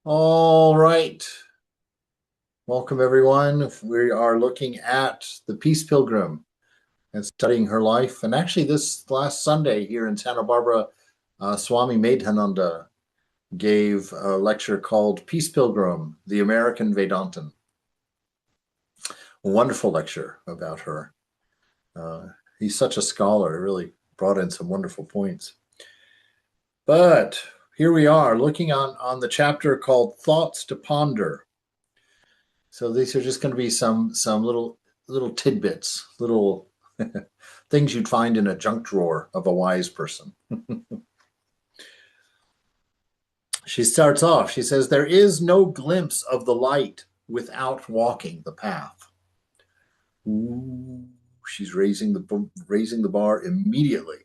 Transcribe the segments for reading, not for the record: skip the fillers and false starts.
All right. Welcome, everyone. We are looking at the Peace Pilgrim and studying her life. And actually, this last Sunday here in Santa Barbara, Swami Medhananda gave a lecture called Peace Pilgrim, the American Vedantin. A wonderful lecture about her. Uh, he's such a scholar. It really brought in some wonderful points. But here we are looking on the chapter called Thoughts to Ponder. So these are just going to be some little tidbits, little things you'd find in a junk drawer of a wise person. She starts off, she says, there is no glimpse of the light without walking the path. Ooh, she's raising the bar immediately.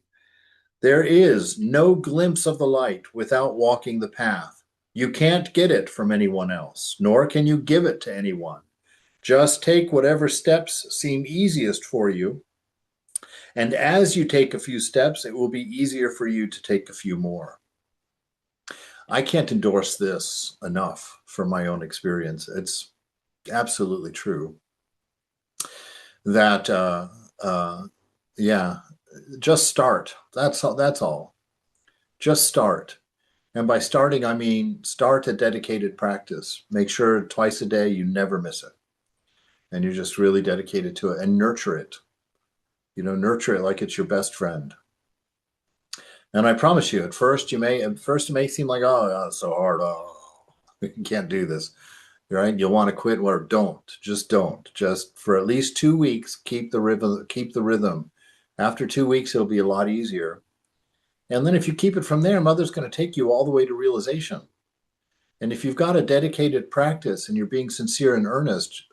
There is no glimpse of the light without walking the path. You can't get it from anyone else, nor can you give it to anyone. Just take whatever steps seem easiest for you. And as you take a few steps, it will be easier for you to take a few more. I can't endorse this enough from my own experience. It's absolutely true that, yeah, just start. That's all. That's all. Just start. And by starting, I mean start a dedicated practice. Make sure twice a day you never miss it. And you're just really dedicated to it and nurture it. Nurture it like it's your best friend. And I promise you, at first it may seem like, oh, it's so hard. Oh, you can't do this, right? You'll want to quit, or don't. Just for at least 2 weeks, keep the rhythm. Keep the rhythm. After 2 weeks, it'll be a lot easier. And then if you keep it from there, Mother's going to take you all the way to realization. And if you've got a dedicated practice and you're being sincere and earnest,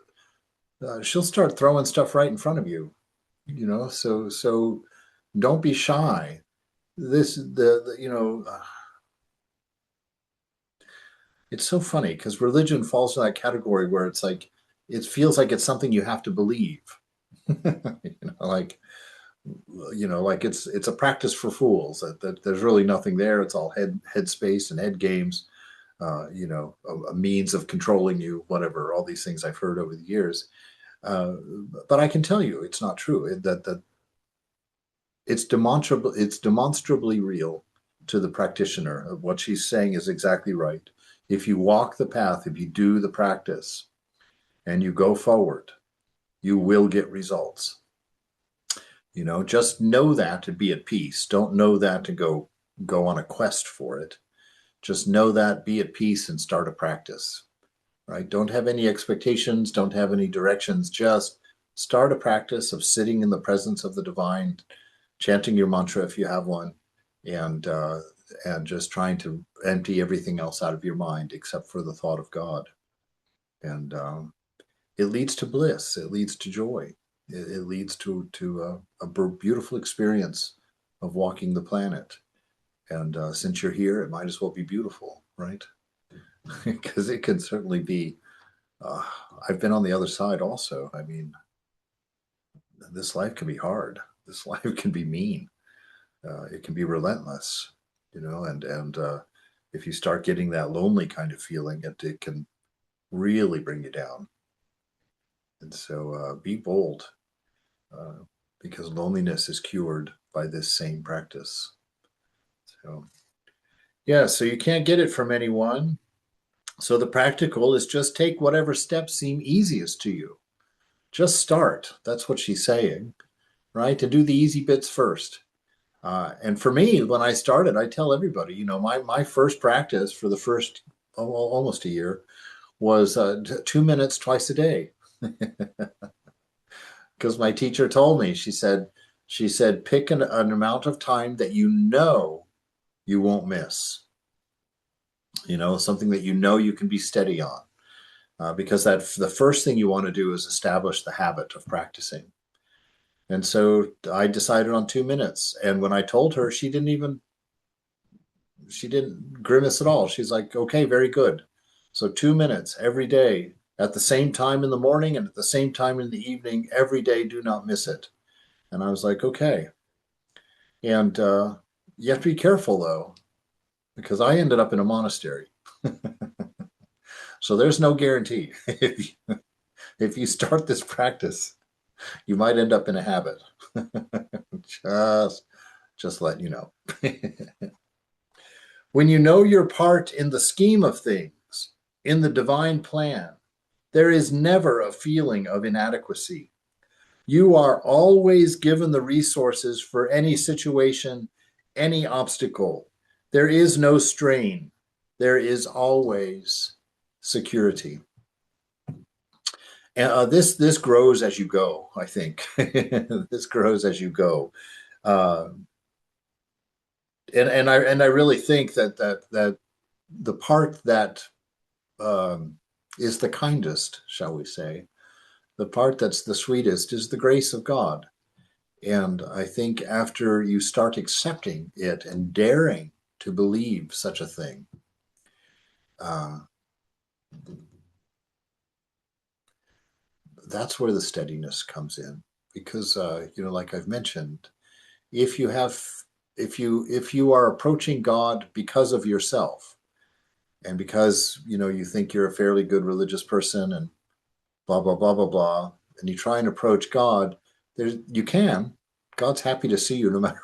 she'll start throwing stuff right in front of you. So don't be shy. This the you know It's so funny because religion falls in that category where it's like it feels like it's something you have to believe. Like like it's a practice for fools. That there's really nothing there. It's all head space and head games. A means of controlling you, whatever. All these things I've heard over the years. Uh, but I can tell you, it's not true. That it's demonstrably real to the practitioner. What she's saying is exactly right. If you walk the path, if you do the practice and you go forward, you will get results. Just know that to be at peace. Don't know that to go on a quest for it. Just know that, be at peace, and start a practice. Right? Don't have any expectations, don't have any directions. Just start a practice of sitting in the presence of the divine, chanting your mantra if you have one, and just trying to empty everything else out of your mind except for the thought of God. And it leads to bliss. It leads to joy. It leads to a beautiful experience of walking the planet. And since you're here, it might as well be beautiful, right? Because it can certainly be. Uh, I've been on the other side also. I mean, this life can be hard. This life can be mean. It can be relentless, and if you start getting that lonely kind of feeling, it can really bring you down. And so be bold, uh, because loneliness is cured by this same practice. So yeah, so you can't get it from anyone. So the practical is just take whatever steps seem easiest to you. Just start. That's what she's saying, right? To do the easy bits first. And for me, when I started, I tell everybody, my first practice for the first almost a year was 2 minutes twice a day. Because my teacher told me, she said, pick an amount of time that you won't miss. Something that you can be steady on. Because the first thing you want to do is establish the habit of practicing. And so I decided on 2 minutes. And when I told her, she didn't grimace at all. She's like, okay, very good. So 2 minutes every day at the same time in the morning and at the same time in the evening, every day, do not miss it. And I was like, okay. And you have to be careful though, because I ended up in a monastery. So there's no guarantee. If you start this practice, you might end up in a habit. just, just letting you know. When you know your part in the scheme of things, in the divine plan, there is never a feeling of inadequacy. You are always given the resources for any situation, any obstacle. There is no strain. There is always security. And this grows as you go, I think. This grows as you go. Uh, and I really think that the part that is the kindest, shall we say, the part that's the sweetest is the grace of God. And I think after you start accepting it and daring to believe such a thing, uh, that's where the steadiness comes in. Because like I've mentioned, if you have if you are approaching God because of yourself and because you think you're a fairly good religious person and blah blah blah blah blah, and you try and approach God, you can. God's happy to see you no matter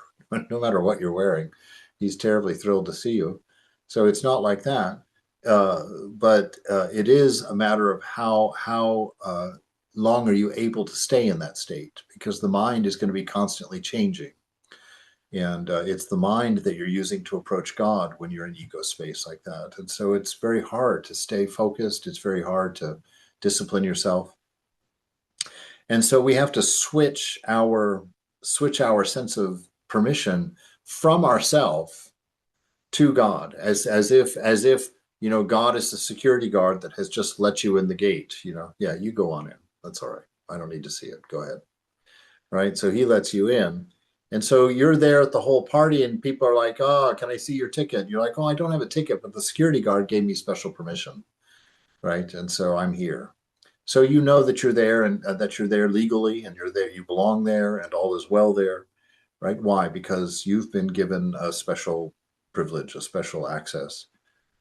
no matter what you're wearing. He's terribly thrilled to see you. So it's not like that. But it is a matter of how long are you able to stay in that state, because the mind is going to be constantly changing. And it's the mind that you're using to approach God when you're in ego space like that. And so it's very hard to stay focused. It's very hard to discipline yourself. And so we have to switch our sense of permission from ourself to God, as if God is the security guard that has just let you in the gate. Yeah, you go on in. That's all right. I don't need to see it. Go ahead. Right? So he lets you in. And so you're there at the whole party and people are like, "Oh, can I see your ticket?" You're like, "Oh, I don't have a ticket, but the security guard gave me special permission." Right? And so I'm here. So you know that you're there, and that you're there legally, and you're there, you belong there, and all is well there, right? Why? Because you've been given a special privilege, a special access,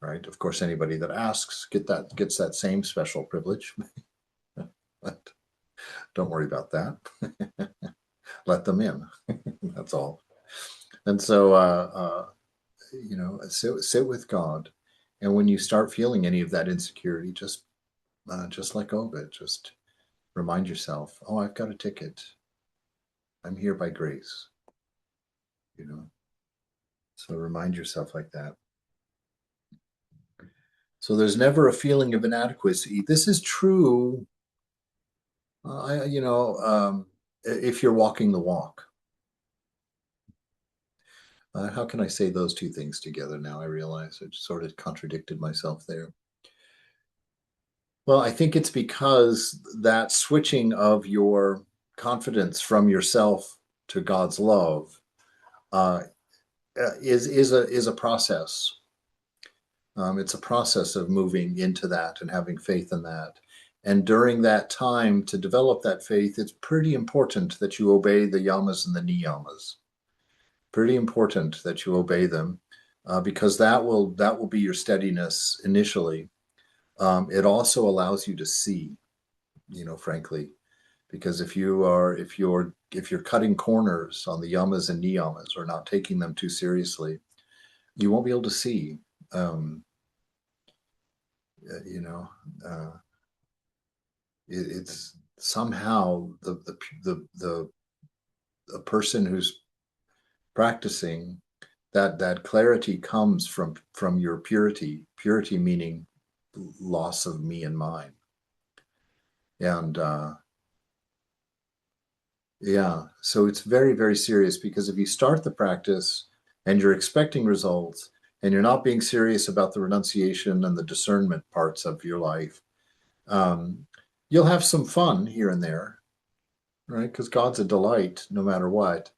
right? Of course, anybody that asks gets that same special privilege. But don't worry about that. Let them in. That's all. And so, sit with God, and when you start feeling any of that insecurity, just let go of it. Just remind yourself, "Oh, I've got a ticket. I'm here by grace." You know. So remind yourself like that. So there's never a feeling of inadequacy. This is true. If you're walking the walk. How can I say those two things together now? I realize I just sort of contradicted myself there. Well, I think it's because that switching of your confidence from yourself to God's love uh, is a process. It's a process of moving into that and having faith in that. And during that time to develop that faith, it's pretty important that you obey the yamas and the niyamas. Pretty important that you obey them, because that will be your steadiness initially. It also allows you to see, frankly, because if you're cutting corners on the yamas and niyamas or not taking them too seriously, you won't be able to see. Um, you know, uh, it's somehow the a person who's practicing that clarity comes from your purity meaning loss of me and mine. And yeah, so it's very, very serious, because if you start the practice and you're expecting results and you're not being serious about the renunciation and the discernment parts of your life, um, you'll have some fun here and there, right? Because God's a delight no matter what.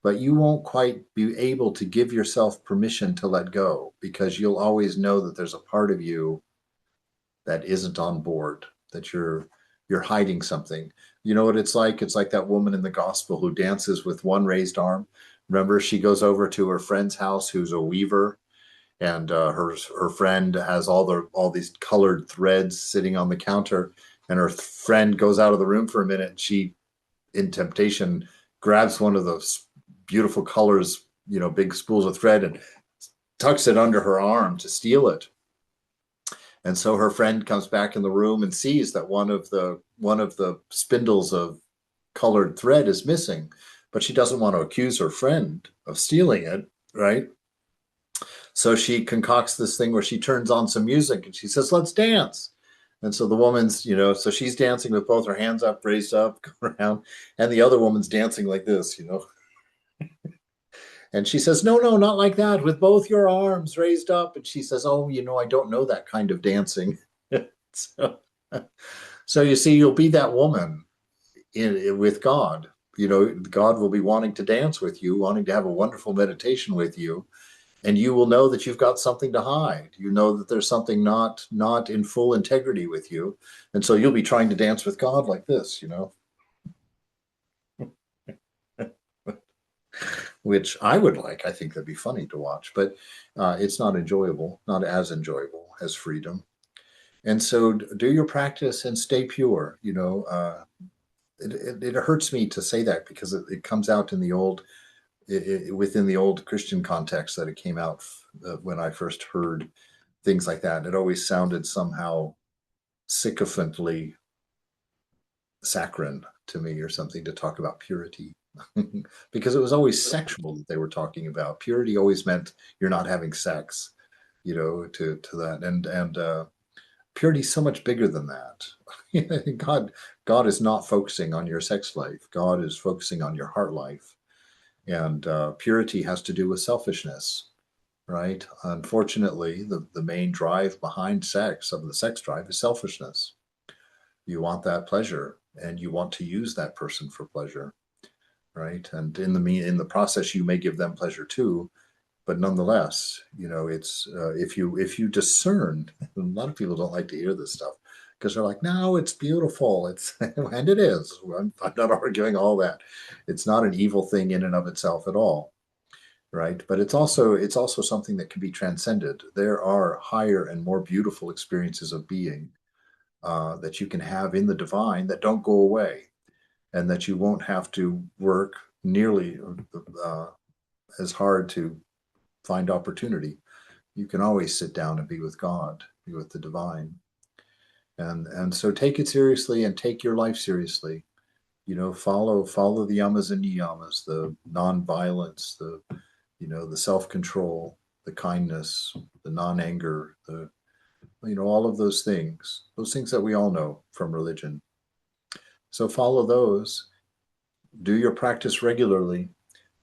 But you won't quite be able to give yourself permission to let go, because you'll always know that there's a part of you that isn't on board, that you're hiding something. You know what it's like? It's like that woman in the gospel who dances with one raised arm. Remember, she goes over to her friend's house who's a weaver, and her friend has all these colored threads sitting on the counter, and her friend goes out of the room for a minute. And she, in temptation, grabs one of those beautiful colors, big spools of thread, and tucks it under her arm to steal it. And so her friend comes back in the room and sees that one of the spindles of colored thread is missing, but she doesn't want to accuse her friend of stealing it, right? So she concocts this thing where she turns on some music and she says, "Let's dance." And so the woman's, so she's dancing with both her hands up, raised up, going around, and the other woman's dancing like this. And she says, "No, no, not like that, with both your arms raised up." And she says, "Oh, I don't know that kind of dancing." so, so you see, you'll be that woman with God. God will be wanting to dance with you, wanting to have a wonderful meditation with you, and you will know that you've got something to hide. You know that there's something not in full integrity with you, and so you'll be trying to dance with God like this. Which I would like. I think that'd be funny to watch, but it's not enjoyable, not as enjoyable as freedom. And so do your practice and stay pure. It hurts me to say that because it comes out in the old, within the old Christian context that it came out when I first heard things like that. It always sounded somehow sycophantly saccharine to me, or something, to talk about purity. Because it was always sexual that they were talking about. Purity always meant you're not having sex, to that. And purity is so much bigger than that. God is not focusing on your sex life. God is focusing on your heart life. And purity has to do with selfishness, right? Unfortunately, the main drive behind sex, of the sex drive, is selfishness. You want that pleasure, and you want to use that person for pleasure, right? And in the process, you may give them pleasure too, but nonetheless, it's if you discern. A lot of people don't like to hear this stuff because they're like, "No, it's beautiful." It's and it is. I'm not arguing all that. It's not an evil thing in and of itself at all, right? But it's also something that can be transcended. There are higher and more beautiful experiences of being that you can have in the divine that don't go away, and that you won't have to work nearly uh, as hard to find opportunity. You can always sit down and be with God, be with the divine. And so take it seriously and take your life seriously. Follow the yamas and niyamas, the non-violence, the self-control, the kindness, the non-anger, all of those things that we all know from religion. So follow those, do your practice regularly.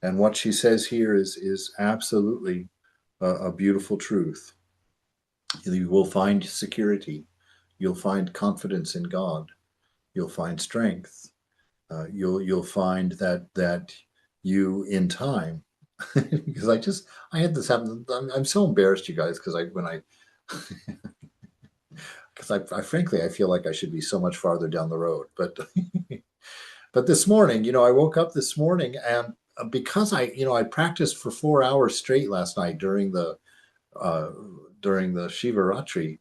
And what she says here is absolutely a beautiful truth. You will find security. You'll find confidence in God. You'll find strength. You'll find that you, in time, because I had this happen. I'm so embarrassed, you guys, because I frankly I feel like I should be so much farther down the road, but but this morning, I woke up this morning, and because I practiced for 4 hours straight last night uh, during the Shiva Ratri.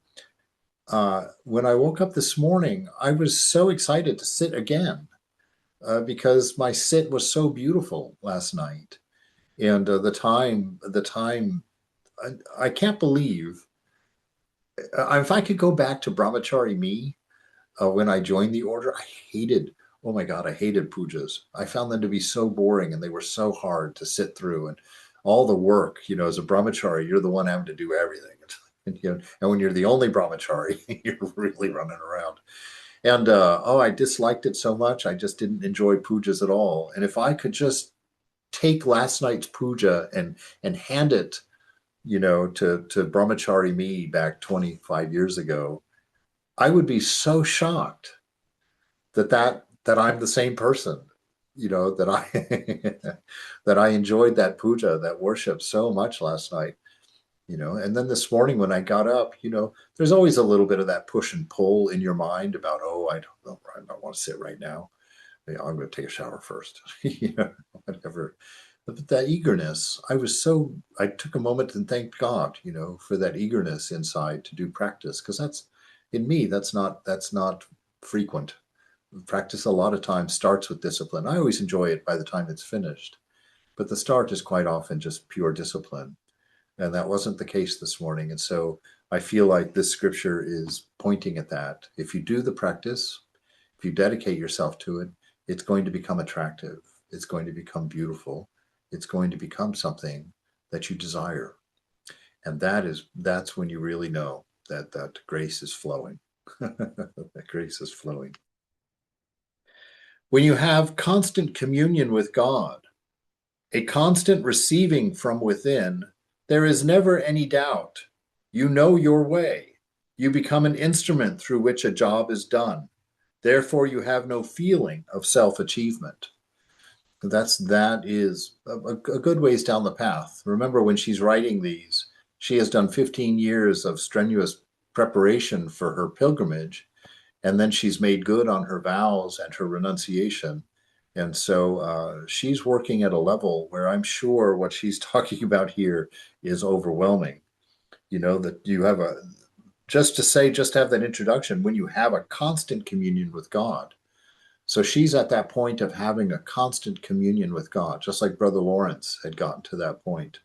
When I woke up this morning, I was so excited to sit again because my sit was so beautiful last night, and the time, I can't believe. If I could go back to brahmachari me, when I joined the order, I hated. Oh my God, I hated pujas. I found them to be so boring, and they were so hard to sit through, and all the work. As a brahmachari, you're the one having to do everything. And when you're the only brahmachari, you're really running around. And I disliked it so much. I just didn't enjoy pujas at all. And if I could just take last night's puja and hand it, to brahmachari me back 25 years ago, I would be so shocked that I'm the same person. That I that I enjoyed that puja, that worship so much last night. And then this morning when I got up, there's always a little bit of that push and pull in your mind about, oh, I don't know, I don't want to sit right now. I'm going to take a shower first, whatever. But that eagerness, I took a moment and thanked God, for that eagerness inside to do practice, because in me, that's not frequent. Practice a lot of times starts with discipline. I always enjoy it by the time it's finished, but the start is quite often just pure discipline. And that wasn't the case this morning. And so I feel like this scripture is pointing at that. If you do the practice, if you dedicate yourself to it, it's going to become attractive. It's going to become beautiful. It's going to become something that you desire. And that's when you really know that grace is flowing. That grace is flowing. When you have constant communion with God, a constant receiving from within, there is never any doubt. You know your way. You become an instrument through which a job is done. Therefore, you have no feeling of self-achievement. That is a good ways down the path. Remember, when she's writing these, she has done 15 years of strenuous preparation for her pilgrimage, and then she's made good on her vows and her renunciation. And so she's working at a level where I'm sure what she's talking about here is overwhelming. That you have just have that introduction when you have a constant communion with God. So she's at that point of having a constant communion with God, just like Brother Lawrence had gotten to that point,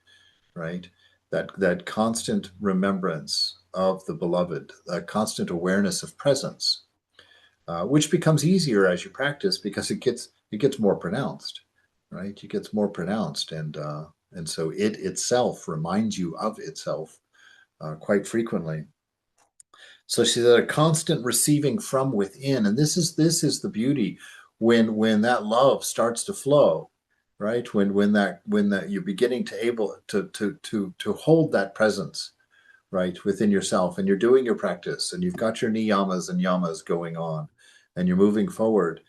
right? That constant remembrance of the beloved, that constant awareness of presence, which becomes easier as you practice because it gets more pronounced, right? It gets more pronounced, and so it itself reminds you of itself quite frequently. So she's at a constant receiving from within, and this is the beauty when that love starts to flow, right? When that you're beginning to able to hold that presence, right, within yourself, and you're doing your practice, and you've got your niyamas and yamas going on, and you're moving forward.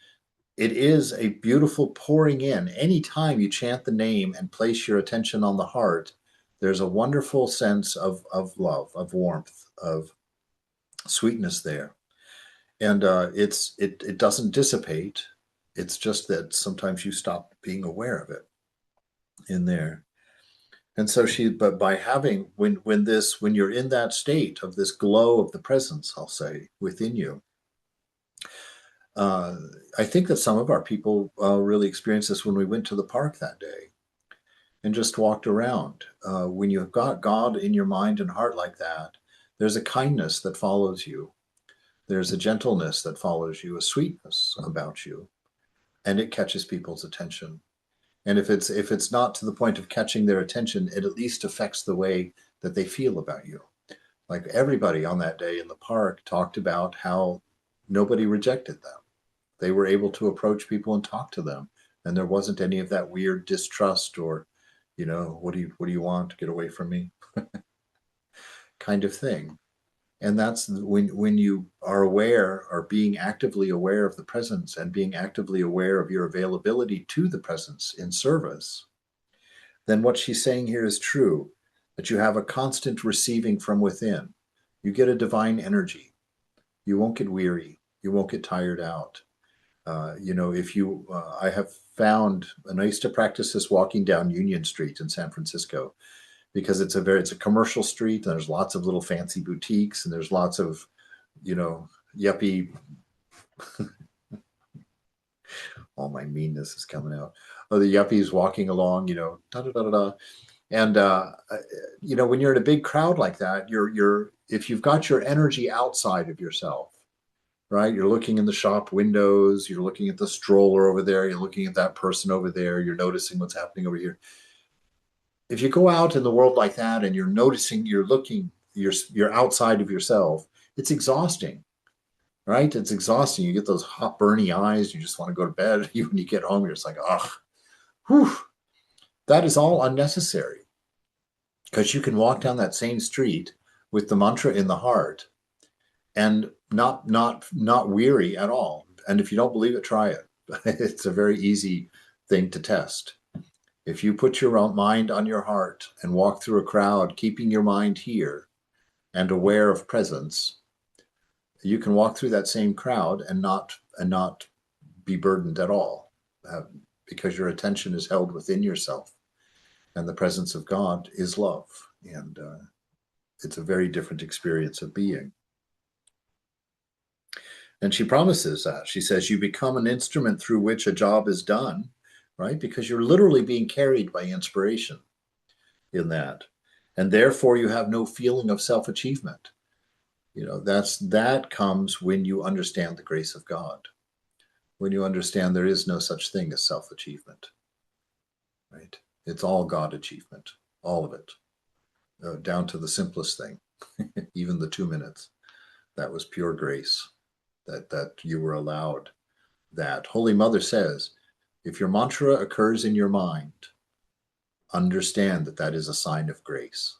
It is a beautiful pouring in. Anytime you chant the name and place your attention on the heart, there's a wonderful sense of love, of warmth, of sweetness there. And it doesn't dissipate. It's just that sometimes you stop being aware of it in there. And so but by having, when you're in that state of this glow of the presence, I'll say, within you, uh, I think that some of our people really experienced this when we went to the park that day and just walked around. When you've got God in your mind and heart like that, there's a kindness that follows you. There's a gentleness that follows you, a sweetness about you, and it catches people's attention. And if it's not to the point of catching their attention, it at least affects the way that they feel about you. Like everybody on that day in the park talked about how nobody rejected them. They were able to approach people and talk to them, and there wasn't any of that weird distrust or, what do you want? Get away from me, kind of thing. And that's when you are aware or being actively aware of the presence and being actively aware of your availability to the presence in service, then what she's saying here is true, that you have a constant receiving from within. You get a divine energy. You won't get weary. You won't get tired out. If you, I have found, and I used to practice this walking down Union Street in San Francisco, because it's a commercial street, and there's lots of little fancy boutiques, and there's lots of, yuppie. All my meanness is coming out. Oh, the yuppies walking along, da da da da da. And when you're in a big crowd like that, you're if you've got your energy outside of yourself, right? You're looking in the shop windows, you're looking at the stroller over there, you're looking at that person over there, you're noticing what's happening over here. If you go out in the world like that and you're noticing, you're looking, you're outside of yourself, it's exhausting, right? It's exhausting. You get those hot, burny eyes. You just want to go to bed. Even when you get home, you're just like, ugh, whew. That is all unnecessary, because you can walk down that same street with the mantra in the heart and not weary at all. And if you don't believe it, try it. It's a very easy thing to test. If you put your mind on your heart and walk through a crowd, keeping your mind here and aware of presence, you can walk through that same crowd and not be burdened at all, because your attention is held within yourself. And the presence of God is love. And it's a very different experience of being. And she promises that. She says, you become an instrument through which a job is done, right? Because you're literally being carried by inspiration in that. And therefore, you have no feeling of self achievement. That comes when you understand the grace of God, when you understand there is no such thing as self achievement, right? It's all God achievement, all of it, down to the simplest thing, even the 2 minutes. That was pure grace that you were allowed that. Holy Mother says, if your mantra occurs in your mind, understand that that is a sign of grace,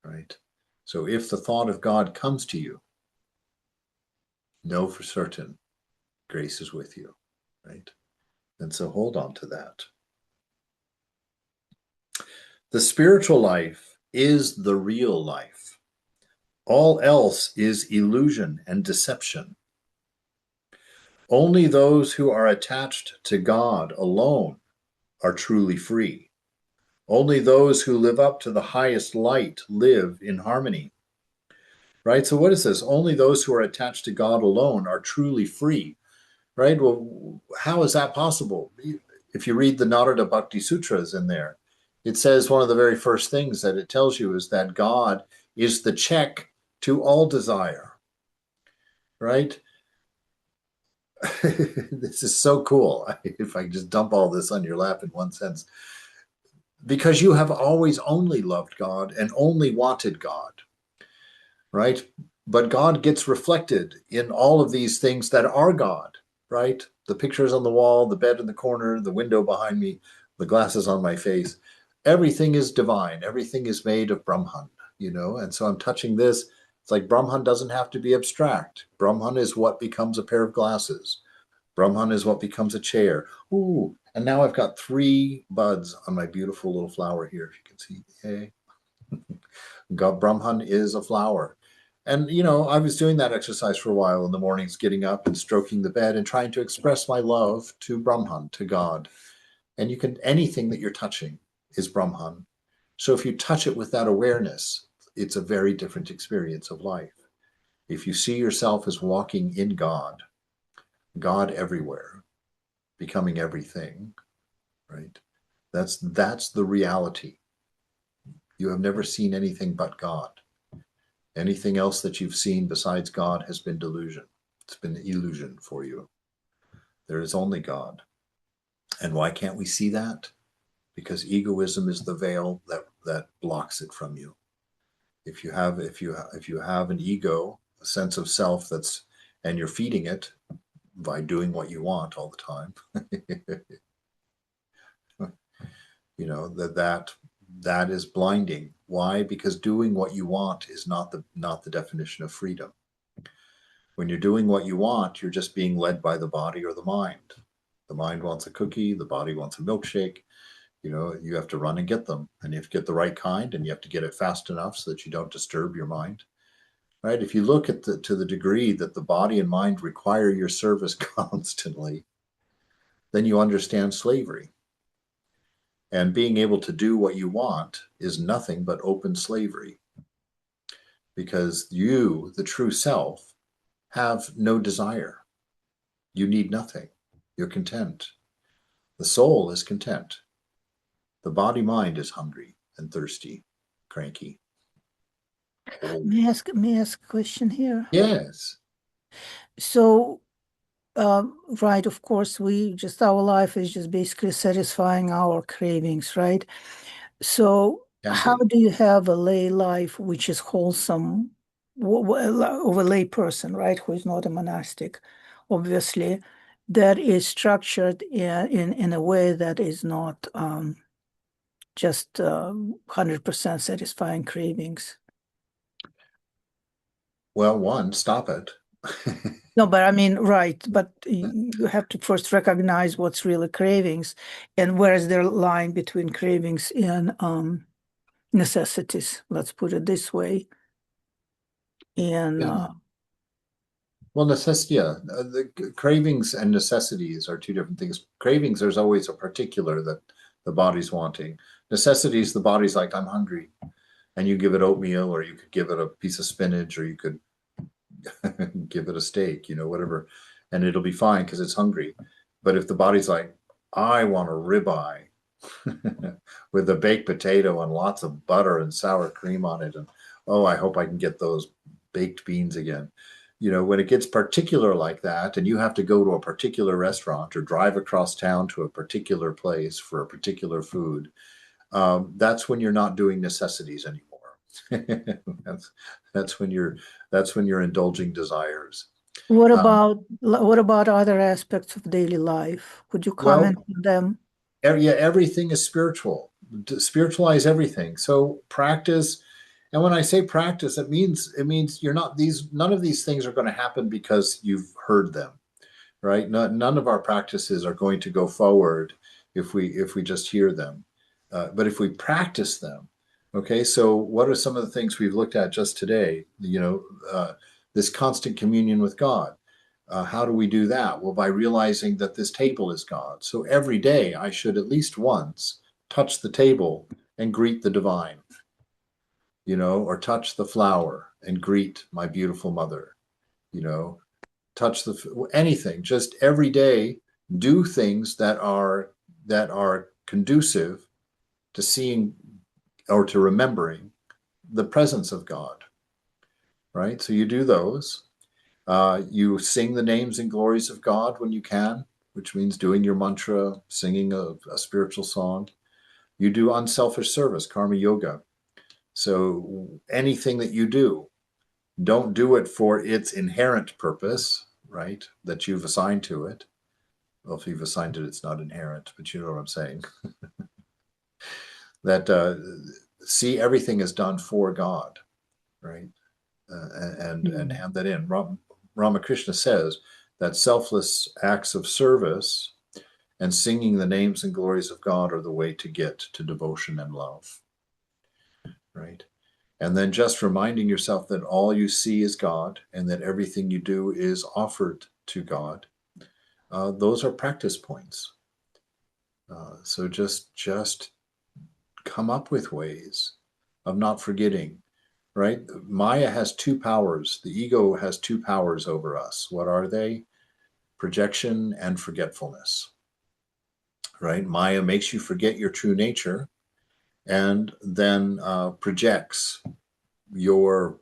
right? So if the thought of God comes to you, know for certain grace is with you, right? And so hold on to that. The spiritual life is the real life. All else is illusion and deception. Only those who are attached to God alone are truly free. Only those who live up to the highest light live in harmony. Right? So what is this? Only those who are attached to God alone are truly free. Right? Well, how is that possible? If you read the Narada Bhakti Sutras in there, it says one of the very first things that it tells you is that God is the check to all desire. Right? This is so cool. If I just dump all this on your lap in one sense, because you have always only loved God and only wanted God, right? But God gets reflected in all of these things that are God, right? The pictures on the wall, the bed in the corner, the window behind me, the glasses on my face. Everything is divine. Everything is made of Brahman, And so I'm touching this. It's like Brahman doesn't have to be abstract. Brahman is what becomes a pair of glasses. Brahman is what becomes a chair. Ooh, and now I've got 3 buds on my beautiful little flower here, if you can see. Hey. God, Brahman is a flower. And, I was doing that exercise for a while in the mornings, getting up and stroking the bed and trying to express my love to Brahman, to God. And anything that you're touching is Brahman. So if you touch it with that awareness, it's a very different experience of life. If you see yourself as walking in God, God everywhere, becoming everything, right? That's the reality. You have never seen anything but God. Anything else that you've seen besides God has been delusion. It's been illusion for you. There is only God. And why can't we see that? Because egoism is the veil that blocks it from you. If you have an ego, a sense of self and you're feeding it by doing what you want all the time, that is blinding. Why? Because doing what you want is not the definition of freedom. When you're doing what you want, you're just being led by the body or the mind. The mind wants a cookie, the body wants a milkshake. You have to run and get them, and you have to get the right kind, and you have to get it fast enough so that you don't disturb your mind. Right? If you look at to the degree that the body and mind require your service constantly, then you understand slavery. And being able to do what you want is nothing but open slavery. Because you, the true self, have no desire. You need nothing. You're content. The soul is content. The body mind is hungry and thirsty, cranky. May I ask a question here? Yes. So, right, of course, our life is just basically satisfying our cravings, right? So, Can how be. do you have a lay life which is wholesome of a lay person, right, who is not a monastic, obviously, that is structured in a way that is not just 100% satisfying cravings? Well, one, stop it. No, but I mean, right, but you have to first recognize what's really cravings and where is their line between cravings and necessities, let's put it this way. And Yeah. Well, necessity, yeah. The cravings and necessities are two different things. Cravings, there's always a particular that the body's wanting. Necessities, the body's like, I'm hungry. And you give it oatmeal, or you could give it a piece of spinach, or you could give it a steak, whatever, and it'll be fine because it's hungry. But if the body's like, I want a ribeye with a baked potato and lots of butter and sour cream on it, and oh, I hope I can get those baked beans again. When it gets particular like that, and you have to go to a particular restaurant or drive across town to a particular place for a particular food, that's when you're not doing necessities anymore. that's that's when you're that's when you're indulging desires. What about other aspects of daily life? Could you comment Well, on them? yeah, everything is spiritual. Spiritualize everything. So practice, and when I say practice, it means you're not these. None of these things are going to happen because you've heard them, right? None of our practices are going to go forward if we just hear them, but if we practice them. Okay, so what are some of the things we've looked at just today? This constant communion with God. How do we do that? Well, by realizing that this table is God. So every day I should at least once touch the table and greet the divine, or touch the flower and greet my beautiful mother, you know, touch anything. Just every day do things that are conducive to seeing or to remembering the presence of God, right? So you do those. You sing the names and glories of God when you can, which means doing your mantra, singing a spiritual song. You do unselfish service, karma yoga. So anything that you do, don't do it for its inherent purpose, right? That you've assigned to it. Well, if you've assigned it, it's not inherent, but you know what I'm saying. That see everything is done for God, right? And Mm. have that in. Ramakrishna says that selfless acts of service and singing the names and glories of God are the way to get to devotion and love, right? And then just reminding yourself that all you see is God and that everything you do is offered to God. Those are practice points. So just come up with ways of not forgetting, right? Maya has two powers. The ego has two powers over us. What are they? Projection and forgetfulness, right? Maya makes you forget your true nature and then projects your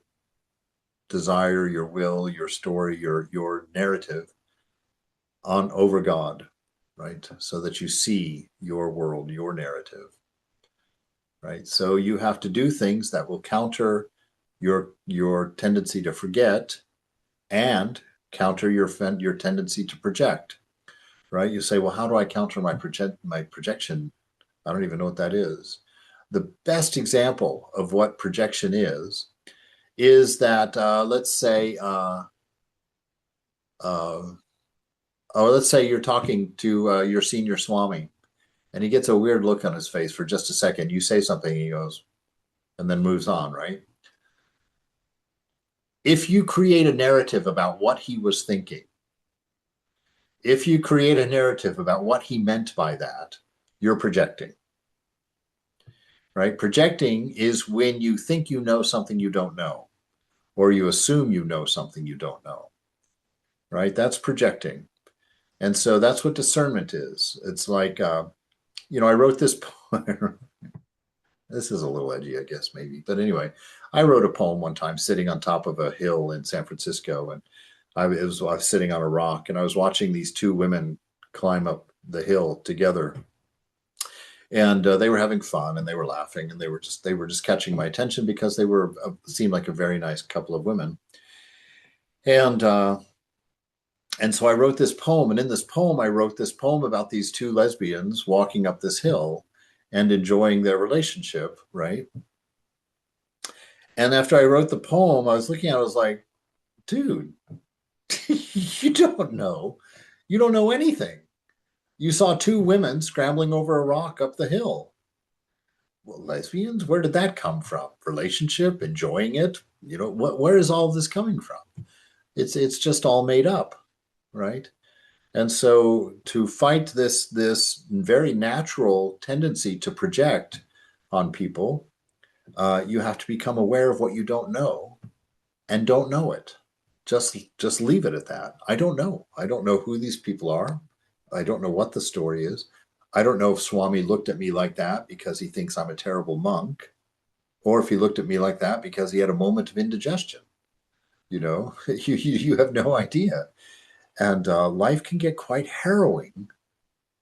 desire, your will, your story, your narrative on over God, right? So that you see your world, your narrative, right? So you have to do things that will counter your tendency to forget and counter your tendency to project, right? You say, well, how do I counter my projection? I don't even know what that is. The best example of what projection is that let's say uh, oh, let's say you're talking to your senior swami, and he gets a weird look on his face for just a second. You say something, he goes, and then moves on, right? If you create a narrative about what he was thinking, if you create a narrative about what he meant by that, you're projecting, right? Projecting is when you think you know something you don't know, or you assume you know something you don't know, right? That's projecting. And so that's what discernment is. It's like, I wrote this poem. This is a little edgy, I guess, maybe. But anyway, I wrote a poem one time sitting on top of a hill in San Francisco. And I was sitting on a rock and I was watching these two women climb up the hill together. And they were having fun and they were laughing and they were just catching my attention because they were seemed like a very nice couple of women. And so I wrote this poem, and in this poem, I wrote this poem about these two lesbians walking up this hill and enjoying their relationship, right? And after I wrote the poem, I was looking at it, I was like, dude, you don't know. You don't know anything. You saw two women scrambling over a rock up the hill. Well, lesbians, where did that come from? Relationship, enjoying it? Where is all this coming from? It's just all made up, right? And so to fight this very natural tendency to project on people, you have to become aware of what you don't know and don't know it. Just leave it at that. I don't know. I don't know who these people are. I don't know what the story is. I don't know if Swami looked at me like that because he thinks I'm a terrible monk, or if he looked at me like that because he had a moment of indigestion. You know, you have no idea. And life can get quite harrowing.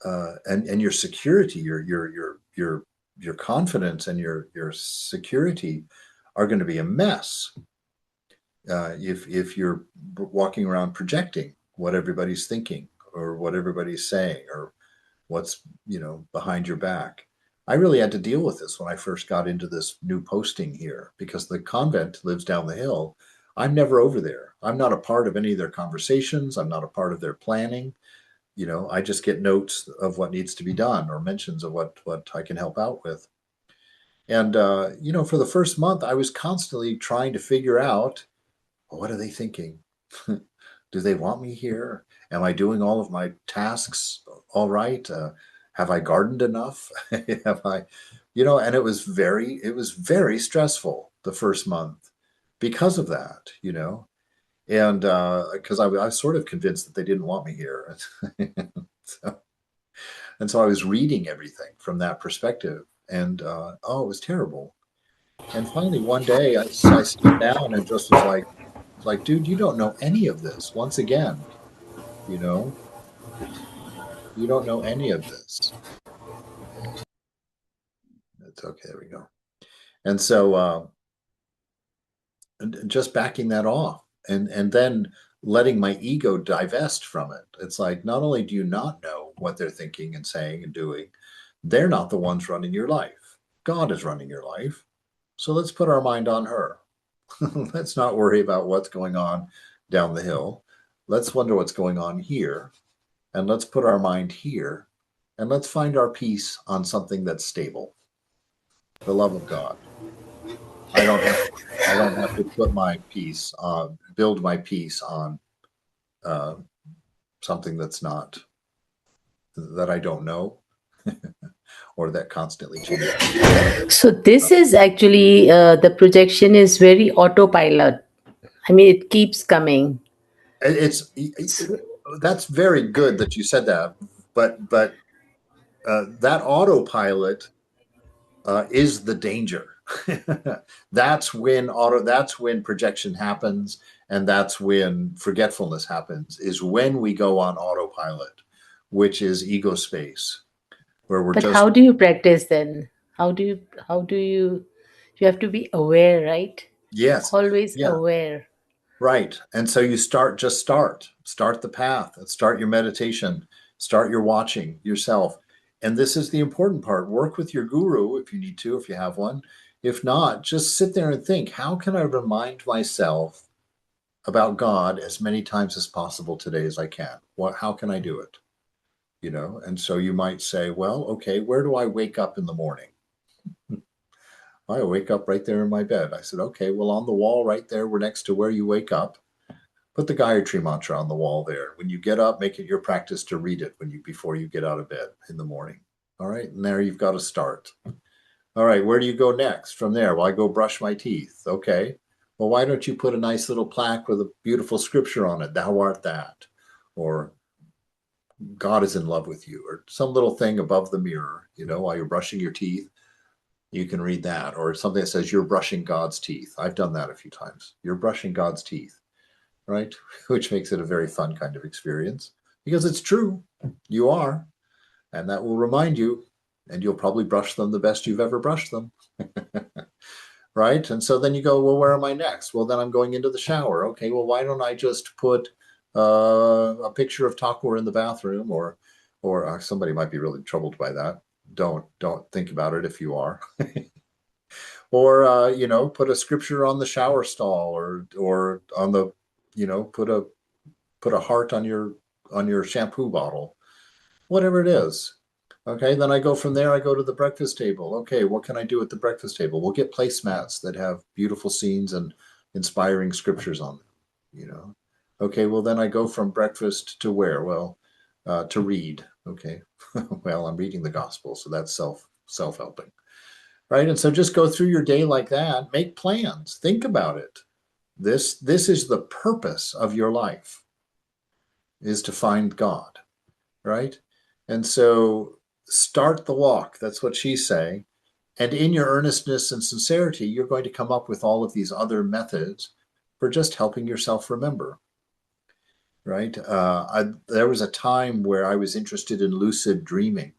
And your security, your confidence and your security are going to be a mess if you're walking around projecting what everybody's thinking or what everybody's saying or what's behind your back. I really had to deal with this when I first got into this new posting here because the convent lives down the hill. I'm never over there. I'm not a part of any of their conversations. I'm not a part of their planning. I just get notes of what needs to be done or mentions of what I can help out with. And for the first month, I was constantly trying to figure out, well, what are they thinking? Do they want me here? Am I doing all of my tasks all right? Have I gardened enough? Have I, and it was very stressful the first month because of that, and because I was sort of convinced that they didn't want me here. so, and so I was reading everything from that perspective, and oh, it was terrible. And finally, one day, I stood down and just was like, dude, you don't know any of this. Once again, you know, you don't know any of this. It's okay. There we go. And so, just backing that off, and then letting my ego divest from it. It's like not only do you not know what they're thinking and saying and doing, they're not the ones running your life. God is running your life. So let's put our mind on her. Let's not worry about what's going on down the hill. Let's wonder what's going on here. And let's put our mind here. And let's find our peace on something that's stable. The love of God. I don't have I don't have to put my peace build my peace on uh, something that I don't know or that constantly changes. So this is actually the projection is very autopilot. I mean, it keeps coming. It's that's very good that you said that, but that autopilot is the danger. That's when projection happens, and that's when forgetfulness happens. Is when we go on autopilot, which is ego space, where we're But just how do you practice then? How do you you have to be aware, right? yes, Always yeah. aware. Right. And so you start the path, start your meditation, start your watching yourself. And this is the important part. Work with your guru if you need to, if you have one. If not, just sit there and think, how can I remind myself about God as many times as possible today as I can? How can I do it? And so you might say, well, okay, where do I wake up in the morning? I wake up right there in my bed. I said, okay, well, on the wall right there, we're next to where you wake up. Put the Gayatri mantra on the wall there. When you get up, make it your practice to read it before you get out of bed in the morning. All right, and there you've got to start. All right, where do you go next from there? Well, I go brush my teeth. Okay. Well, why don't you put a nice little plaque with a beautiful scripture on it? Thou art that, or God is in love with you, or some little thing above the mirror. While you're brushing your teeth, you can read that, or something that says you're brushing God's teeth. I've done that a few times. You're brushing God's teeth, right? Which makes it a very fun kind of experience because it's true. You are. And that will remind you, and you'll probably brush them the best you've ever brushed them. Right. And so then you go, well, where am I next? Well, then I'm going into the shower. Okay. Well, why don't I just put a picture of Thakur in the bathroom or somebody might be really troubled by that. Don't think about it if you are. Or put a scripture on the shower stall or on the put a heart on your shampoo bottle, whatever it is. Okay, then I go from there. I go to the breakfast table. Okay, what can I do at the breakfast table? We'll get placemats that have beautiful scenes and inspiring scriptures on them. Okay, well then I go from breakfast to where? Well, to read. Okay, well, I'm reading the gospel, so that's self-helping, right? And so just go through your day like that. Make plans. Think about it. This is the purpose of your life, is to find God, right? And so start the walk. That's what she's saying. And in your earnestness and sincerity, you're going to come up with all of these other methods for just helping yourself remember, right? There was a time where I was interested in lucid dreaming,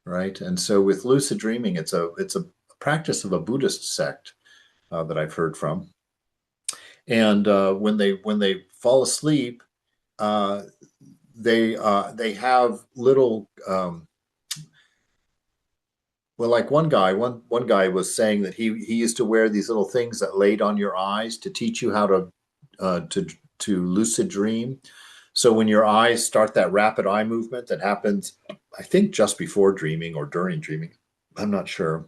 right? And so with lucid dreaming, it's a practice of a Buddhist sect that I've heard from. And when they fall asleep, uh, they have little well, like one guy was saying that he used to wear these little things that laid on your eyes to teach you how to lucid dream. So when your eyes start that rapid eye movement that happens, I think just before dreaming or during dreaming, I'm not sure.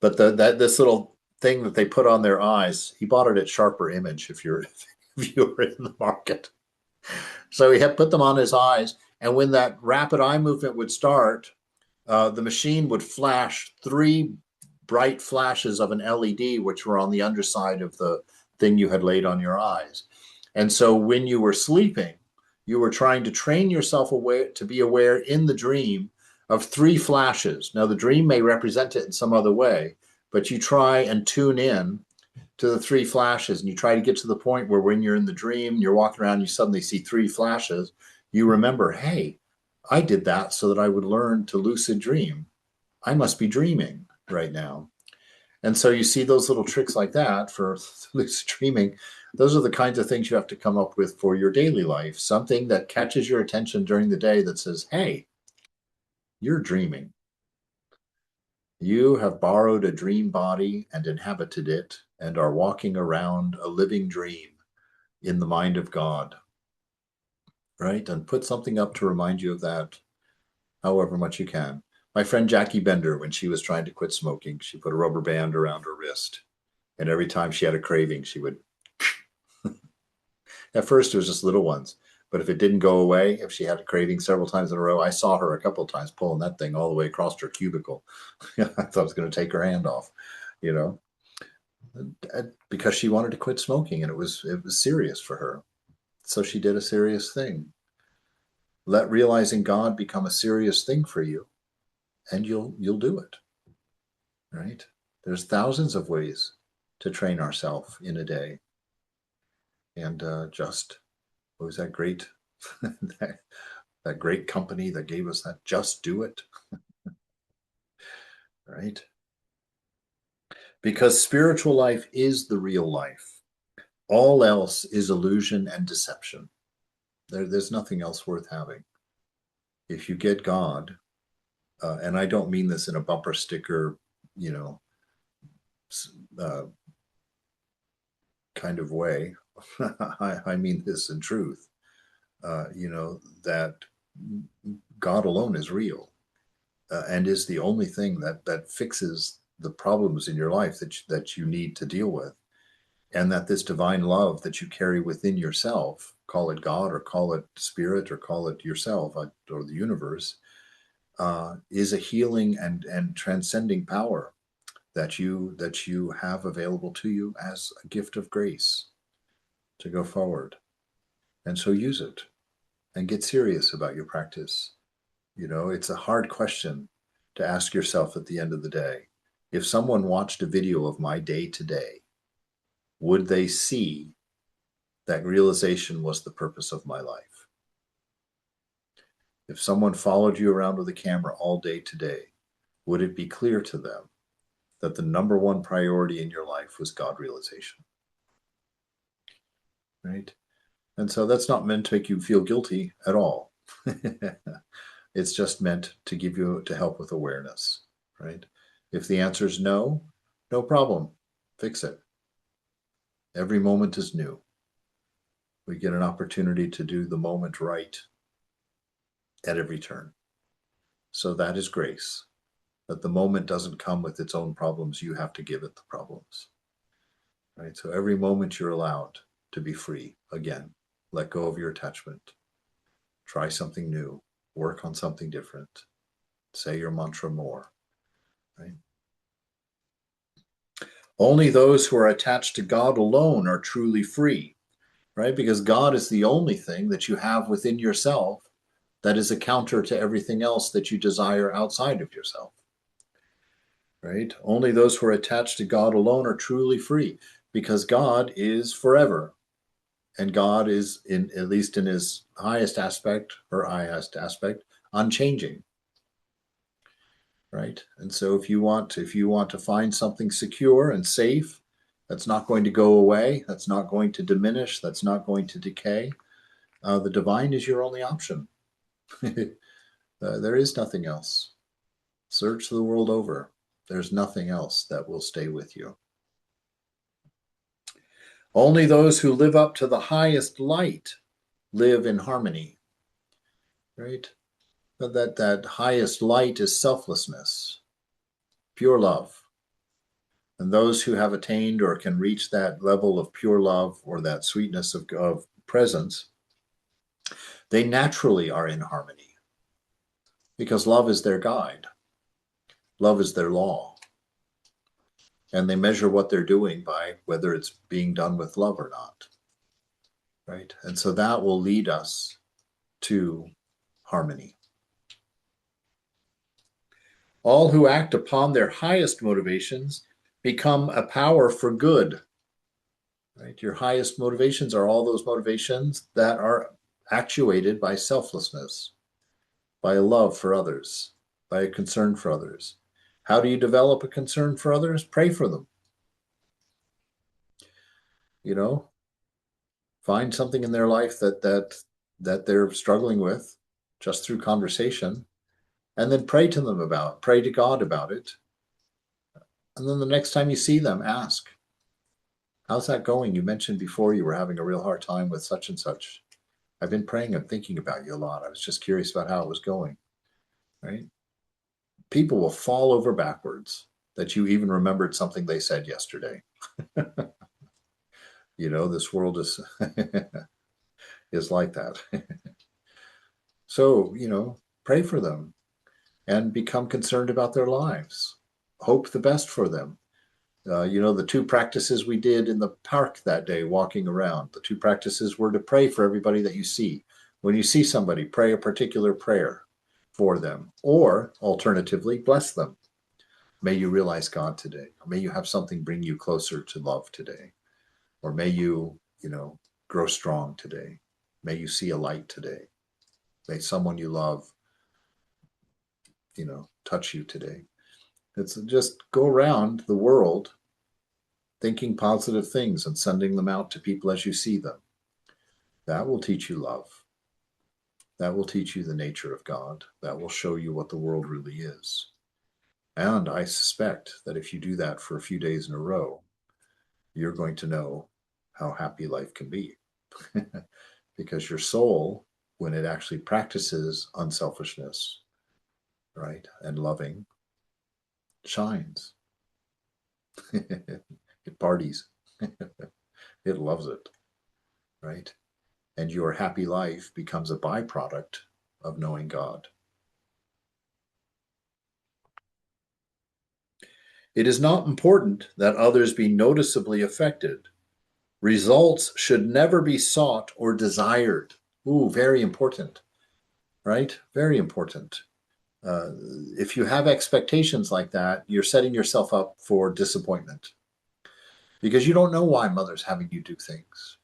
But this little thing that they put on their eyes, he bought it at Sharper Image if you're if you were in the market. So he had put them on his eyes, and when that rapid eye movement would start, the machine would flash three bright flashes of an LED, which were on the underside of the thing you had laid on your eyes. And so when you were sleeping, you were trying to train yourself aware to be aware in the dream of three flashes. Now, the dream may represent it in some other way, but you try and tune in to the three flashes, and you try to get to the point where when you're in the dream, you're walking around, you suddenly see three flashes. You remember, hey, I did that so that I would learn to lucid dream. I must be dreaming right now. And so you see those little tricks like that for lucid dreaming. Those are the kinds of things you have to come up with for your daily life. Something that catches your attention during the day that says, hey, you're dreaming. You have borrowed a dream body and inhabited it and are walking around a living dream in the mind of God, right? And put something up to remind you of that, however much you can. My friend Jackie Bender, when she was trying to quit smoking, she put a rubber band around her wrist. And every time she had a craving, she would. At first, it was just little ones. But if it didn't go away, if she had a craving several times in a row, I saw her a couple of times pulling that thing all the way across her cubicle. I thought I was going to take her hand off, you know, because she wanted to quit smoking, and it was serious for her. So she did a serious thing. Let realizing God become a serious thing for you, and you'll do it. Right? There's thousands of ways to train ourselves in a day, and just what was that great that great company that gave us that just do it, right? Because spiritual life is the real life. All else is illusion and deception. There's nothing else worth having. If you get God, and I don't mean this in a bumper sticker, you know, uh, kind of way. I mean this in truth. That God alone is real, and is the only thing that fixes the problems in your life that you need to deal with, and that this divine love that you carry within yourself, call it God or call it spirit or call it yourself or the universe, is a healing and transcending power that you have available to you as a gift of grace to go forward. And so use it and get serious about your practice. It's a hard question to ask yourself at the end of the day. If someone watched a video of my day today, would they see that realization was the purpose of my life? If someone followed you around with a camera all day today, would it be clear to them that the number one priority in your life was God realization? Right? And so that's not meant to make you feel guilty at all. It's just meant to help with awareness, right? If the answer is no, no problem. Fix it. Every moment is new. We get an opportunity to do the moment right at every turn. So that is grace. That the moment doesn't come with its own problems. You have to give it the problems, right? So every moment you're allowed to be free again. Let go of your attachment. Try something new. Work on something different. Say your mantra more. Right? Only those who are attached to God alone are truly free, right? Because God is the only thing that you have within yourself that is a counter to everything else that you desire outside of yourself, right? Only those who are attached to God alone are truly free, because God is forever, and God is, in at least in his highest aspect, unchanging, right? And so if you want to find something secure and safe, that's not going to go away, that's not going to diminish, that's not going to decay, the divine is your only option. There is nothing else. Search the world over. There's nothing else that will stay with you. Only those who live up to the highest light live in harmony, right? But that highest light is selflessness, pure love. And those who have attained or can reach that level of pure love or that sweetness of presence, they naturally are in harmony, because love is their guide. Love is their law. And they measure what they're doing by whether it's being done with love or not, right? And so that will lead us to harmony. All who act upon their highest motivations become a power for good, right? Your highest motivations are all those motivations that are actuated by selflessness, by a love for others, by a concern for others. How do you develop a concern for others? Pray for them. You know, find something in their life that they're struggling with just through conversation, and then pray to them about it. Pray to God about it. And then the next time you see them, ask, how's that going? You mentioned before you were having a real hard time with such and such. I've been praying and thinking about you a lot. I was just curious about how it was going, right? People will fall over backwards that you even remembered something they said yesterday. You know, this world is is like that. So, you know, pray for them and become concerned about their lives. Hope the best for them. You know, the two practices we did in the park that day, walking around, the two practices were to pray for everybody that you see. When you see somebody, pray a particular prayer for them, or alternatively, bless them. May you realize God today. Or may you have something bring you closer to love today. Or may you, you know, grow strong today. May you see a light today. May someone you love, you know, touch you today. It's just go around the world thinking positive things and sending them out to people as you see them. That will teach you love. That will teach you the nature of God. That will show you what the world really is. And I suspect that if you do that for a few days in a row, you're going to know how happy life can be. Because your soul, when it actually practices unselfishness, right, and loving, shines. It parties. It loves it, right? And your happy life becomes a byproduct of knowing God. It is not important that others be noticeably affected. Results should never be sought or desired. Ooh, very important, right? Very important. Uh, if you have expectations like that, you're setting yourself up for disappointment, because you don't know why mother's having you do things.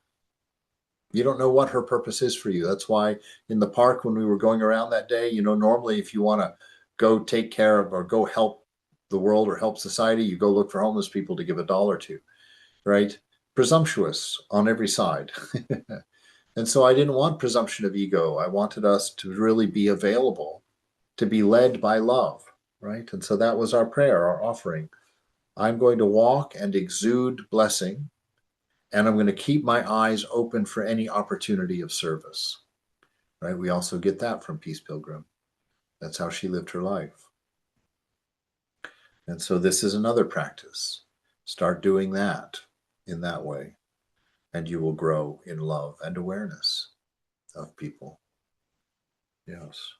You don't know what her purpose is for you. That's why in the park, when we were going around that day, you know, normally if you want to go take care of or go help the world or help society, you go look for homeless people to give $1 to, right? Presumptuous on every side. And so I didn't want presumption of ego. I wanted us to really be available, to be led by love, right? And so that was our prayer, our offering. I'm going to walk and exude blessing, and I'm going to keep my eyes open for any opportunity of service, right? We also get that from Peace Pilgrim. That's how she lived her life. And so this is another practice. Start doing that in that way, and you will grow in love and awareness of people. Yes.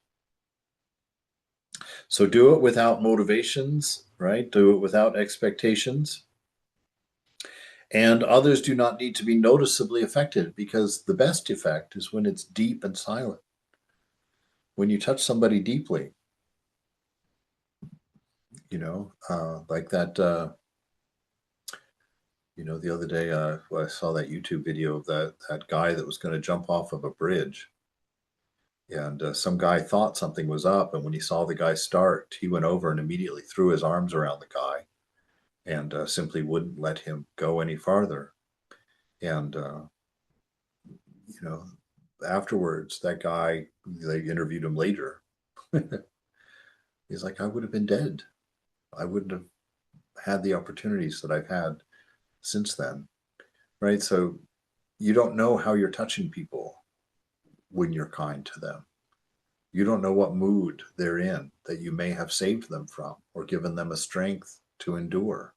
So do it without motivations, right? Do it without expectations. And others do not need to be noticeably affected, because the best effect is when it's deep and silent. When you touch somebody deeply, like that, the other day, I saw that YouTube video of that guy that was going to jump off of a bridge. And some guy thought something was up. And when he saw the guy start, he went over and immediately threw his arms around the guy and simply wouldn't let him go any farther. And, afterwards, that guy, they interviewed him later. He's like, I would have been dead. I wouldn't have had the opportunities that I've had since then. Right. So you don't know how you're touching people when you're kind to them. You don't know what mood they're in that you may have saved them from or given them a strength to endure.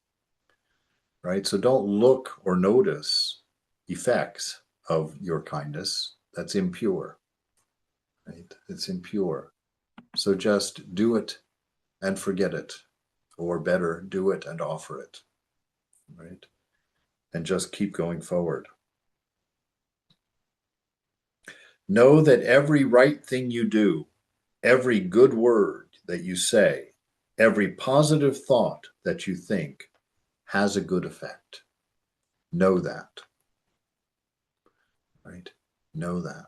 Right. So don't look or notice effects of your kindness. That's impure. Right. It's impure. So just do it and forget it, or better, do it and offer it. Right. And just keep going forward. Know that every right thing you do, every good word that you say, every positive thought that you think has a good effect. Know that. Right? Know that.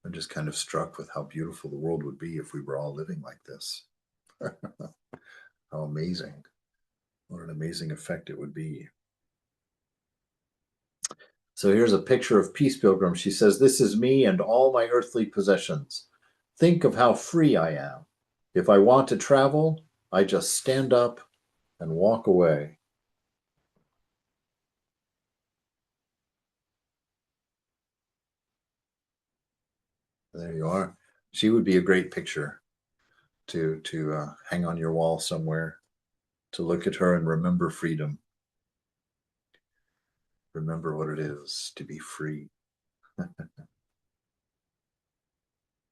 I'm just kind of struck with how beautiful the world would be if we were all living like this. How amazing. What an amazing effect it would be. So here's a picture of Peace Pilgrim. She says, "This is me and all my earthly possessions. Think of how free I am. If I want to travel, I just stand up and walk away." There you are. She would be a great picture to hang on your wall somewhere, to look at her and remember freedom. Remember what it is to be free.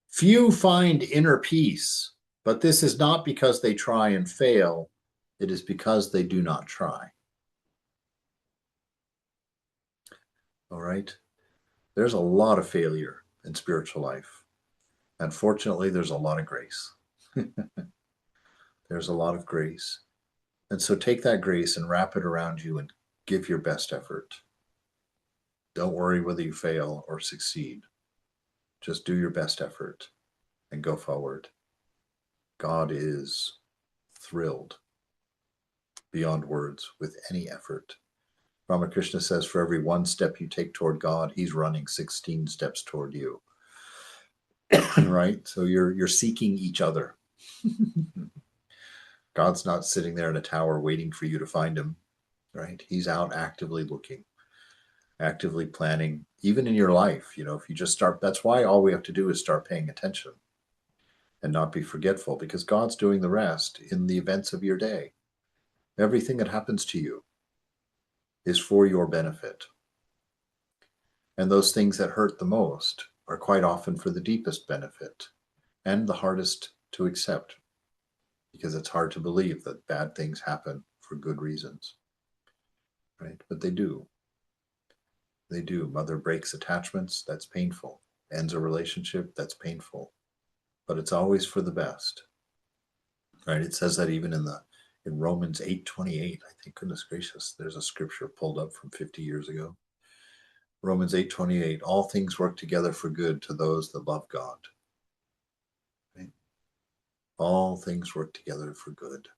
Few find inner peace, but this is not because they try and fail. It is because they do not try. All right? There's a lot of failure in spiritual life. And fortunately, there's a lot of grace. There's a lot of grace. And so take that grace and wrap it around you and give your best effort. Don't worry whether you fail or succeed. Just do your best effort and go forward. God is thrilled beyond words with any effort. Ramakrishna says, for every one step you take toward God, he's running 16 steps toward you. Right? So you're seeking each other. God's not sitting there in a tower waiting for you to find him. Right? He's out actively looking, actively planning, even in your life. If you just start, that's why all we have to do is start paying attention and not be forgetful, because God's doing the rest in the events of your day. Everything that happens to you is for your benefit. And those things that hurt the most are quite often for the deepest benefit and the hardest to accept, because it's hard to believe that bad things happen for good reasons. Right? But they do. They do. Mother breaks attachments, that's painful. Ends a relationship, that's painful. But it's always for the best. Right? It says that even in Romans 8:28. I think, goodness gracious, there's a scripture pulled up from 50 years ago. Romans 8:28, all things work together for good to those that love God. Right? All things work together for good.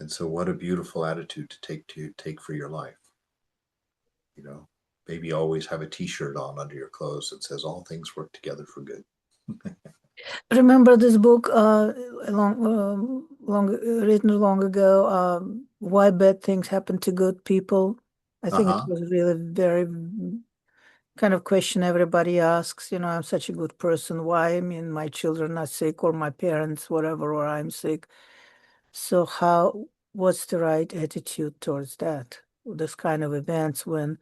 And so what a beautiful attitude to take for your life. Maybe always have a t-shirt on under your clothes that says all things work together for good. Remember this book written long ago, Why Bad Things Happen to Good People? I think it was really very kind of question everybody asks, I'm such a good person. Why? I mean, my children are sick, or my parents, whatever, or I'm sick. So what's the right attitude towards that? this kind of events when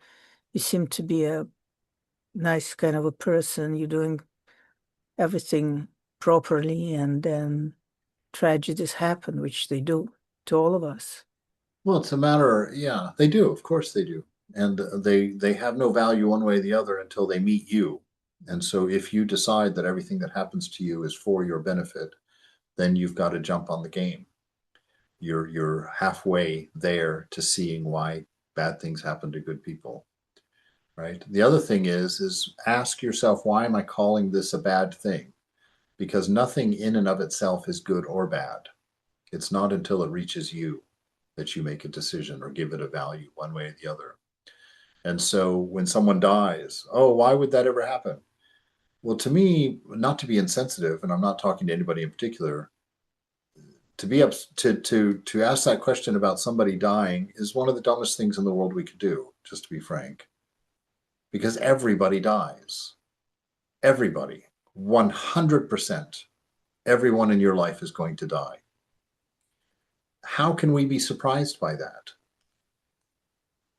you seem to be a nice kind of a person, you're doing everything properly, and then tragedies happen, which they do to all of us. Well, it's a matter, yeah, they do. Of course they do. And they have no value one way or the other until they meet you. And so if you decide that everything that happens to you is for your benefit, then you've got to jump on the game. You're halfway there to seeing why bad things happen to good people, right? The other thing is ask yourself, why am I calling this a bad thing? Because nothing in and of itself is good or bad. It's not until it reaches you that you make a decision or give it a value one way or the other. And so when someone dies, oh, why would that ever happen? Well, to me, not to be insensitive, and I'm not talking to anybody in particular, to be up to ask that question about somebody dying is one of the dumbest things in the world we could do, just to be frank, because everybody dies. Everybody, 100%, everyone in your life is going to die. How can we be surprised by that?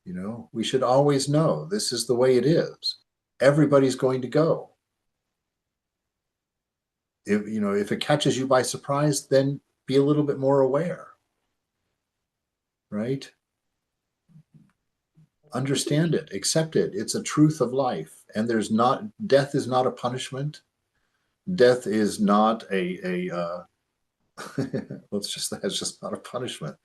You know, we should always know this is the way it is. Everybody's going to go. If it catches you by surprise, then be a little bit more aware, right? Understand it, accept it. It's a truth of life, and death is not a punishment. Death is not that's just not a punishment.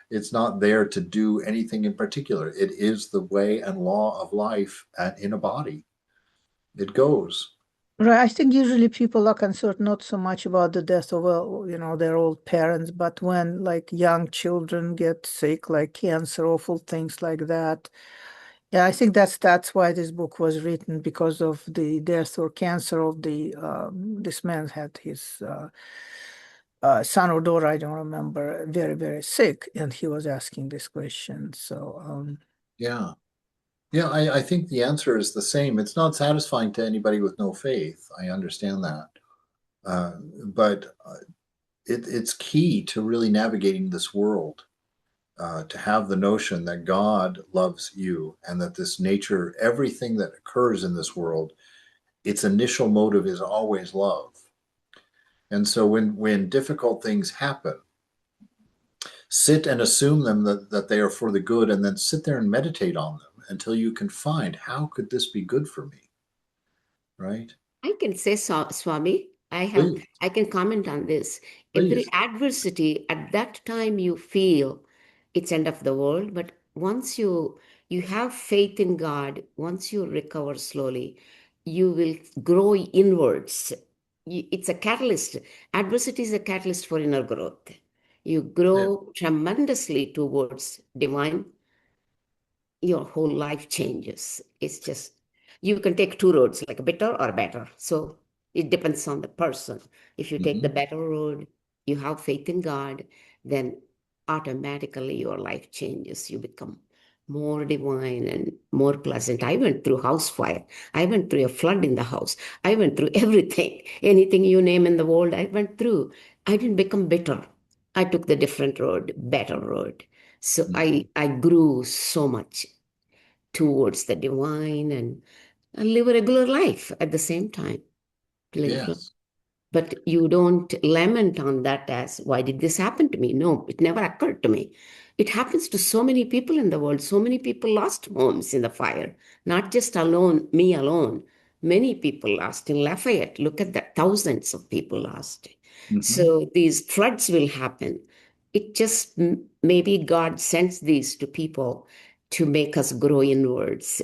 It's not there to do anything in particular. It is the way and law of life in a body. It goes. Right. I think usually people are concerned not so much about the death of, their old parents, but when like young children get sick, like cancer, awful things like that. Yeah, I think that's why this book was written, because of the death or cancer of this man had his son or daughter, I don't remember, very, very sick, and he was asking this question. So, Yeah. Yeah, I think the answer is the same. It's not satisfying to anybody with no faith. I understand that. But it's key to really navigating this world, to have the notion that God loves you and that this nature, everything that occurs in this world, its initial motive is always love. And so when difficult things happen, sit and assume them that they are for the good, and then sit there and meditate on them until you can find, how could this be good for me? Right? I can say, Swami, Please, I can comment on this. Every please. adversity at that time you feel it's end of the world, but once you have faith in God, once you recover slowly, you will grow inwards. It's a catalyst. Adversity is a catalyst for inner growth. You Yeah. grow tremendously towards divine, your whole life changes. It's just, you can take two roads, like better or better. So it depends on the person. If you take the Mhm. better road, you have faith in God, then automatically your life changes. You become more divine and more pleasant. I went through house fire. I went through a flood in the house. I went through everything. Anything you name in the world, I went through. I didn't become bitter. I took the different road, better road. So Mhm. I grew so much towards the divine, and live a regular life at the same time. Live. Yes. But you don't lament on that as, why did this happen to me? No, it never occurred to me. It happens to so many people in the world. So many people lost homes in the fire, not just alone, me alone. Many people lost in Lafayette. Look at that, thousands of people lost. Mhm. So these floods will happen. It just maybe God sends these to people to make us grow inwards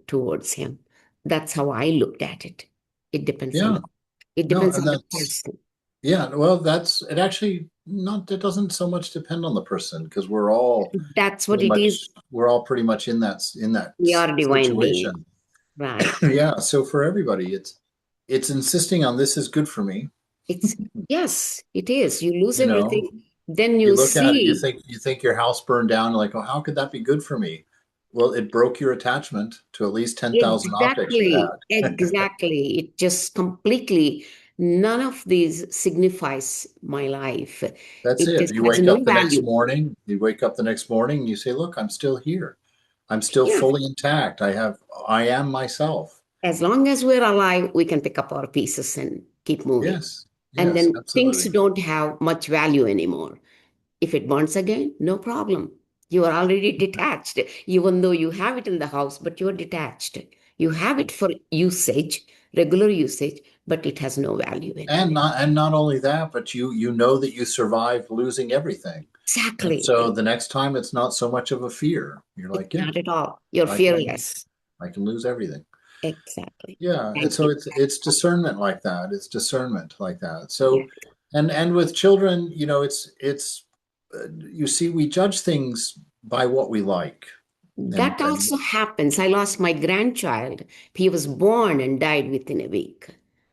towards Him. That's how I looked at it. It depends on Yeah. the it No, depends and on the that's person. yeah. Well, that's it. Actually, not. It doesn't so much depend on the person because we're all That's what pretty it is. much pretty much in that We are divine beings, situation. right? Yeah. So for everybody, it's insisting on this is good for me. It's yes, it is. You lose You know, everything, then you you look at it, see you think your house burned down, like, oh, how could that be good for me? Well, it broke your attachment to at least 10,000 objects you exactly, had. exactly. It just completely, none of these signifies my life. That's It it. just has no value. You wake up the next morning and you say, look, I'm still here. I'm still Yeah. fully intact. I am myself. As long as we're alive, we can pick up our pieces and keep moving. Yes. And Yes, then things absolutely. don't have much value anymore. If it burns again, no problem. You are already detached, even though you have it in the house, but you're detached. You have it for usage, regular usage, but it has no value anymore. And not only that, but you know that you survived losing everything. And Exactly. so the next time it's not so much of a fear. You're like, yeah, Not at all. You're I can fearless. I can lose everything. Exactly. Yeah, and Thank so you. it's discernment like that. It's discernment like that. Yeah. So, and with children, it's you see, we judge things by what we like, and That also happens. I lost my grandchild. He was born and died within a week.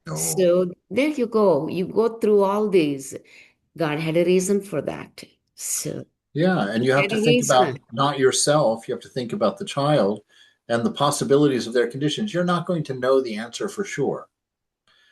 oh So there you go. You go through all these. God had a reason for that. So yeah, and he you have had to a think reason. about not yourself. You have to think about the child and the possibilities of their conditions. You're not going to know the answer for sure.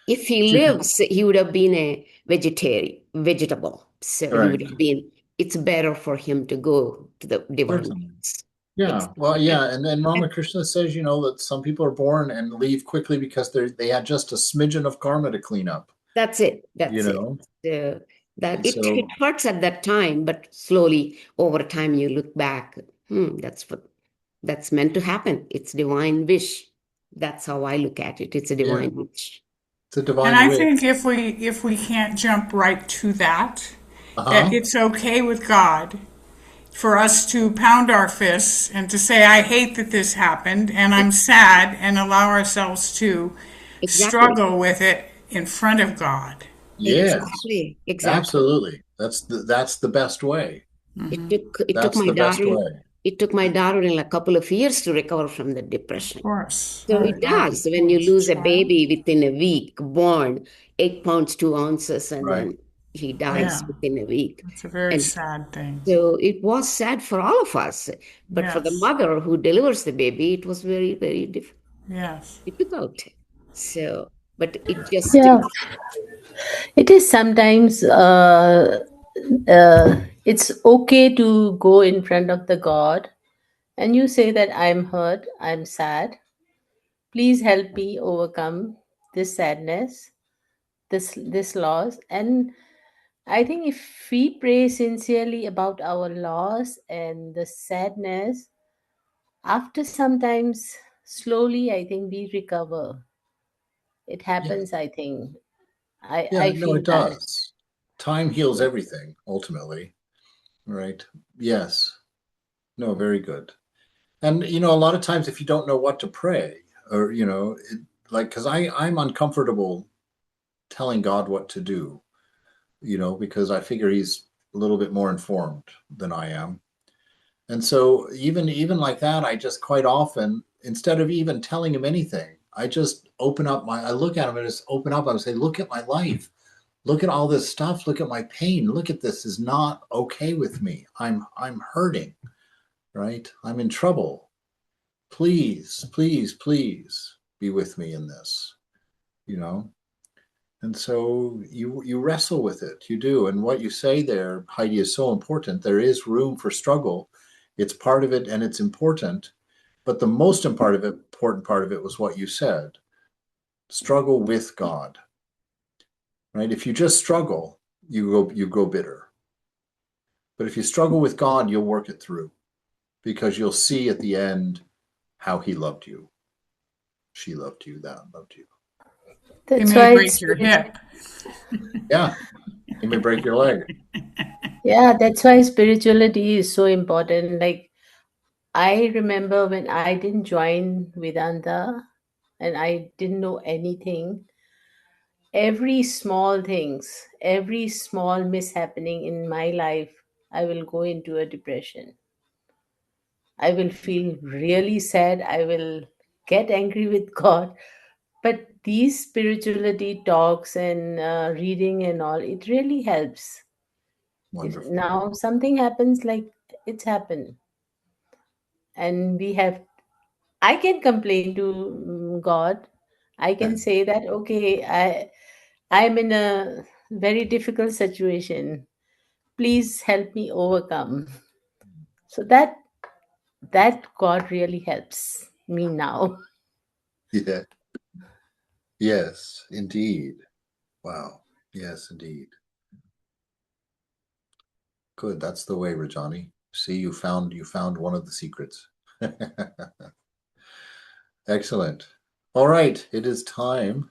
If he But you can lives, he would have been a vegetable. So all he right, would have been, it's better for him to go to the divine certainly. ones. Yeah, well, Exactly. yeah, and then Ramakrishna says, that some people are born and leave quickly because they had just a smidgen of karma to clean up. That's it. You That's it. know, So that and it so hurts at that time, but slowly over time you look back. That's meant to happen. It's divine wish. That's how I look at it. It's a yeah, divine wish. it's a And divine I wish. think if we can't jump right to that, that Uh-huh. it's okay with God for us to pound our fists and to say, I hate that this happened and I'm sad, and allow ourselves to Exactly. struggle with it in front of God. Yes, Exactly. Exactly. absolutely. That's the best way. It took That's my the best daughter way. it took my daughter in a couple of years to recover from the Of depression. course. So it Right, does. of When you course. lose a Child. baby within a week, born 8 pounds 2 ounces, and Right, then he right. dies Yeah. within a week. It's a very And sad thing. so it was sad for all of us. But for the Yes. mother who delivers the baby, it was very, very Yes. difficult. So, but it just, Yeah, it is sometimes it's okay to go in front of the God and you say that I'm hurt, I'm sad. Please help me overcome this sadness, this loss. And I think if we pray sincerely about our loss and the sadness, after sometimes slowly I think we recover. It Yeah, happens, I think. I yeah. I No, feel it that. does. Time heals everything ultimately. Right. Yes. No, very good. And a lot of times if you don't know what to pray, or like, because I'm uncomfortable telling God what to do, because I figure He's a little bit more informed than I am. And so even like that, I just quite often, instead of even telling him anything, I look at him and just open up. I would say, look at my life. Look at all this stuff. Look at my pain. Look at this is not okay with me. I'm hurting, right? I'm in trouble. Please, please, please be with me in this, you know? And so you wrestle with it. You do. And what you say there, Heidi, is so important. There is room for struggle. It's part of it and it's important. But the most important part of it was what you said. Struggle with God. Right? If you just struggle, you go bitter. But if you struggle with God, you'll work it through because you'll see at the end how he loved you. She loved you, that loved you. He That's may why it's break your spirit. hip. Yeah. You may break your leg. Yeah, that's why spirituality is so important. Like I remember when I didn't join Vedanta and I didn't know anything, every small things, every small mishappening in my life, I will go into a depression. I will feel really sad. I will get angry with God. But these spirituality talks and reading and all, it really helps. If Wonderful. now something happens, like it's happened, and we have, I can complain to God. I can say that, okay, I'm in a very difficult situation. Please help me overcome. So that that God really helps me now. Yeah. Yes, indeed. Wow. Yes, indeed. Good. That's the way, Rajani. See, you found one of the secrets. Excellent. All right, it is time